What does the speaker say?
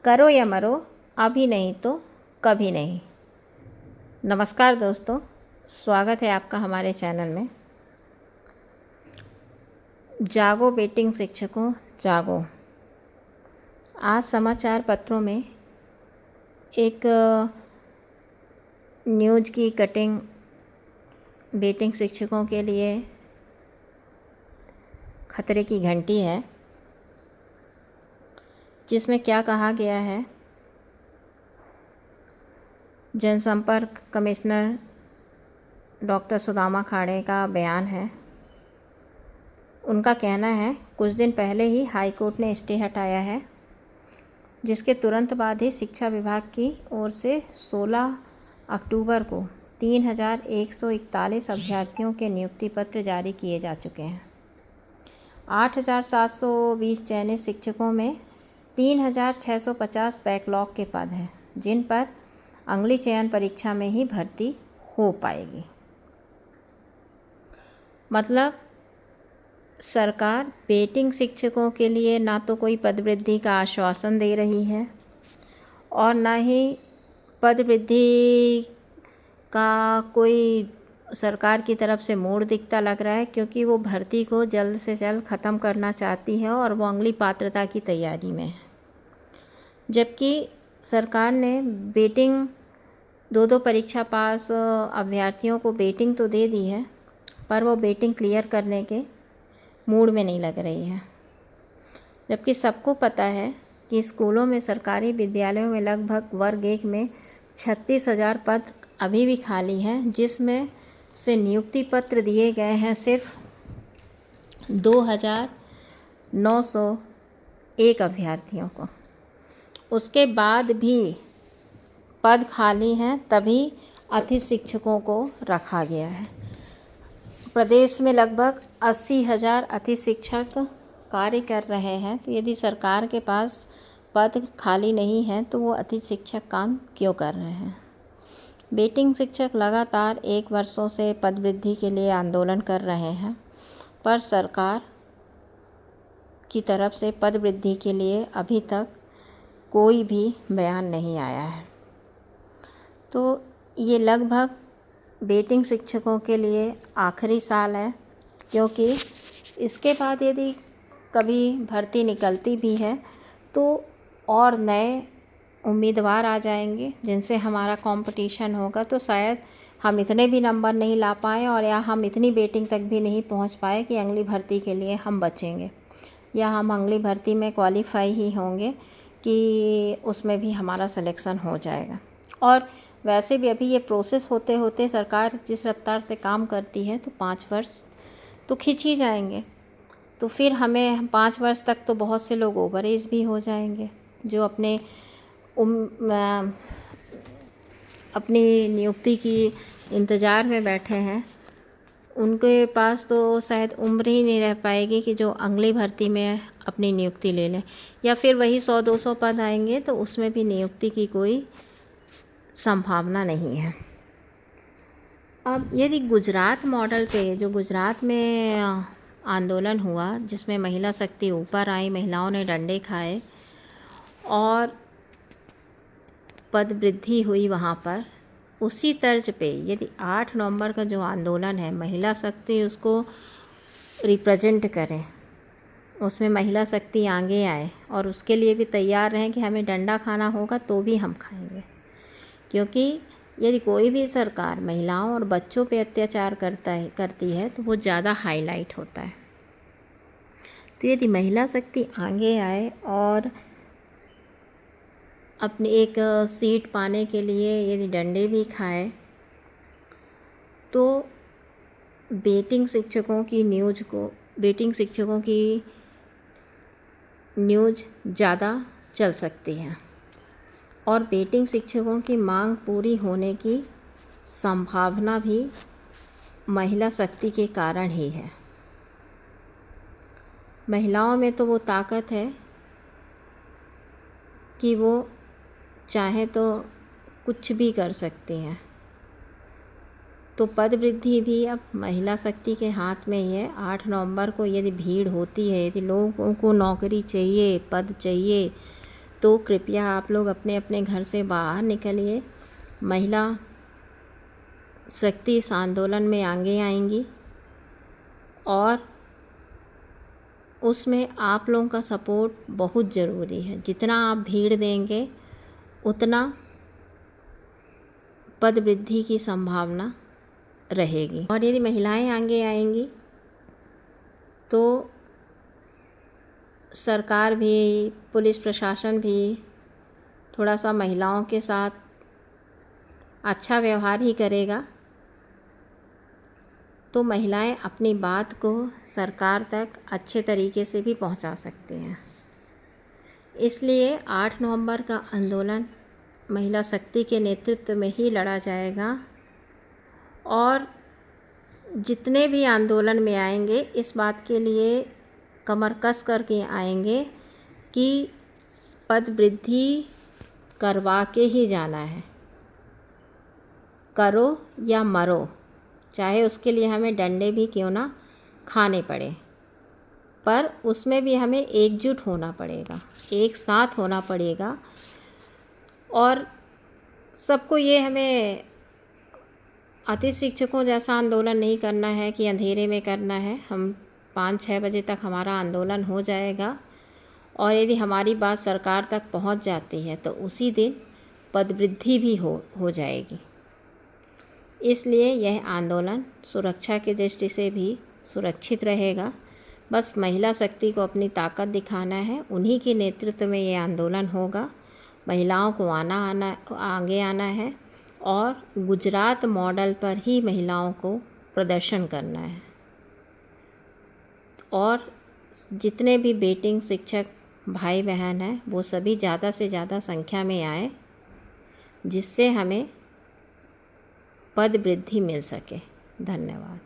करो या मरो, अभी नहीं तो कभी नहीं। नमस्कार दोस्तों, स्वागत है आपका हमारे चैनल में। जागो बेटिंग शिक्षकों जागो। आज समाचार पत्रों में एक न्यूज़ की कटिंग बेटिंग शिक्षकों के लिए खतरे की घंटी है, जिसमें क्या कहा गया है। जनसंपर्क कमिश्नर डॉक्टर सुदामा खाड़े का बयान है। उनका कहना है कुछ दिन पहले ही हाई कोर्ट ने स्टे हटाया है, जिसके तुरंत बाद ही शिक्षा विभाग की ओर से 16 अक्टूबर को 3141 अभ्यर्थियों के नियुक्ति पत्र जारी किए जा चुके हैं। 8720 चयनित शिक्षकों में 3650 बैकलॉग के पद हैं, जिन पर अगली चयन परीक्षा में ही भर्ती हो पाएगी। मतलब सरकार बेटिंग शिक्षकों के लिए ना तो कोई पदवृद्धि का आश्वासन दे रही है और ना ही पदवृद्धि का कोई सरकार की तरफ से मोड़ दिखता लग रहा है, क्योंकि वो भर्ती को जल्द से जल्द ख़त्म करना चाहती है और वो अगली पात्रता की तैयारी में है। जबकि सरकार ने बेटिंग दो परीक्षा पास अभ्यर्थियों को बेटिंग तो दे दी है, पर वो बेटिंग क्लियर करने के मूड में नहीं लग रही है। जबकि सबको पता है कि स्कूलों में, सरकारी विद्यालयों में लगभग वर्ग 1 में 36,000 पद अभी भी खाली हैं, जिसमें से नियुक्ति पत्र दिए गए हैं सिर्फ 2,901 अभ्यर्थियों को। उसके बाद भी पद खाली हैं, तभी अतिथि शिक्षकों को रखा गया है। प्रदेश में लगभग 80,000 अतिथि शिक्षक कार्य कर रहे हैं, तो यदि सरकार के पास पद खाली नहीं है तो वो अतिथि शिक्षक काम क्यों कर रहे हैं। बेटिंग शिक्षक लगातार 1 वर्षों से पदवृद्धि के लिए आंदोलन कर रहे हैं, पर सरकार की तरफ से पदवृद्धि के लिए अभी तक कोई भी बयान नहीं आया है। तो ये लगभग बेटिंग शिक्षकों के लिए आखिरी साल है, क्योंकि इसके बाद यदि कभी भर्ती निकलती भी है तो और नए उम्मीदवार आ जाएंगे, जिनसे हमारा कंपटीशन होगा, तो शायद हम इतने भी नंबर नहीं ला पाएँ और या हम इतनी बेटिंग तक भी नहीं पहुंच पाए कि अगली भर्ती के लिए हम बचेंगे, या हम अगली भर्ती में क्वालिफाई ही होंगे कि उसमें भी हमारा सिलेक्शन हो जाएगा। और वैसे भी अभी ये प्रोसेस होते होते सरकार जिस रफ्तार से काम करती है तो 5 वर्ष तो खिंच ही जाएंगे। तो फिर हमें 5 वर्ष तक तो बहुत से लोग ओवर एज भी हो जाएंगे, जो अपनी नियुक्ति की इंतज़ार में बैठे हैं। उनके पास तो शायद उम्र ही नहीं रह पाएगी कि जो अगली भर्ती में अपनी नियुक्ति ले लें, या फिर वही 100-200 पद आएंगे तो उसमें भी नियुक्ति की कोई संभावना नहीं है। अब यदि गुजरात मॉडल पे, जो गुजरात में आंदोलन हुआ, जिसमें महिला शक्ति ऊपर आई, महिलाओं ने डंडे खाए और पद वृद्धि हुई वहाँ पर, उसी तर्ज पे यदि 8 नवंबर का जो आंदोलन है, महिला शक्ति उसको रिप्रेजेंट करें, उसमें महिला शक्ति आगे आए और उसके लिए भी तैयार रहें कि हमें डंडा खाना होगा तो भी हम खाएंगे। क्योंकि यदि कोई भी सरकार महिलाओं और बच्चों पे अत्याचार करती है तो वो ज़्यादा हाईलाइट होता है। तो यदि महिला शक्ति आगे आए और अपनी एक सीट पाने के लिए यदि डंडे भी खाए, तो बेटिंग शिक्षकों की न्यूज़ ज़्यादा चल सकती है और बेटिंग शिक्षकों की मांग पूरी होने की संभावना भी महिला शक्ति के कारण ही है। महिलाओं में तो वो ताकत है कि वो चाहे तो कुछ भी कर सकती हैं। तो पद वृद्धि भी अब महिला शक्ति के हाथ में ही है। 8 नवंबर को यदि भीड़ होती है, यदि लोगों को नौकरी चाहिए, पद चाहिए, तो कृपया आप लोग अपने अपने घर से बाहर निकलिए। महिला शक्ति इस आंदोलन में आगे आएंगी और उसमें आप लोगों का सपोर्ट बहुत ज़रूरी है। जितना आप भीड़ देंगे उतना पद वृद्धि की संभावना रहेगी। और यदि महिलाएं आगे आएंगी तो सरकार भी, पुलिस प्रशासन भी थोड़ा सा महिलाओं के साथ अच्छा व्यवहार ही करेगा, तो महिलाएं अपनी बात को सरकार तक अच्छे तरीके से भी पहुंचा सकती हैं। इसलिए 8 नवंबर का आंदोलन महिला शक्ति के नेतृत्व में ही लड़ा जाएगा और जितने भी आंदोलन में आएंगे इस बात के लिए कमर कस करके आएंगे कि पद वृद्धि करवा के ही जाना है, करो या मरो, चाहे उसके लिए हमें डंडे भी क्यों ना खाने पड़े, पर उसमें भी हमें एकजुट होना पड़ेगा, एक साथ होना पड़ेगा। और सबको ये हमें अति शिक्षकों जैसा आंदोलन नहीं करना है कि अंधेरे में करना है। हम 5-6 बजे तक हमारा आंदोलन हो जाएगा और यदि हमारी बात सरकार तक पहुंच जाती है तो उसी दिन पद वृद्धि भी हो जाएगी। इसलिए यह आंदोलन सुरक्षा की दृष्टि से भी सुरक्षित रहेगा। बस महिला शक्ति को अपनी ताकत दिखाना है, उन्हीं के नेतृत्व में ये आंदोलन होगा। महिलाओं को आगे आना है और गुजरात मॉडल पर ही महिलाओं को प्रदर्शन करना है। और जितने भी बेटिंग शिक्षक भाई बहन हैं वो सभी ज़्यादा से ज़्यादा संख्या में आए, जिससे हमें पद वृद्धि मिल सके। धन्यवाद।